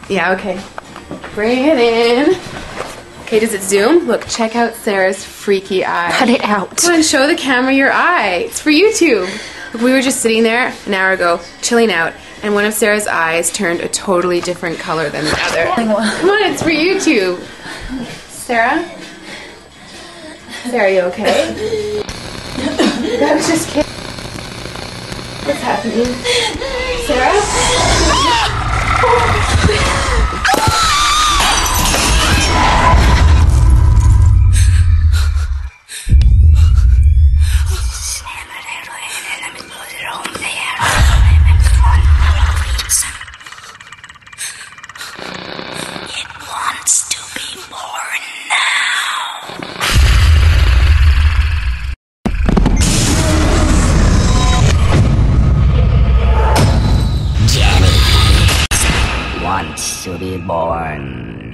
Yeah, okay. Bring it in. Okay, does it zoom? Look, check out Sarah's freaky eye. Cut it out. Come on, show the camera your eye. It's for YouTube. Look, we were just sitting there an hour ago, chilling out, and one of Sarah's eyes turned a totally different color than the other. Come on, it's for YouTube. Sarah? Sarah, are you okay? That was just kidding. What's happening? Sarah? Wants to be born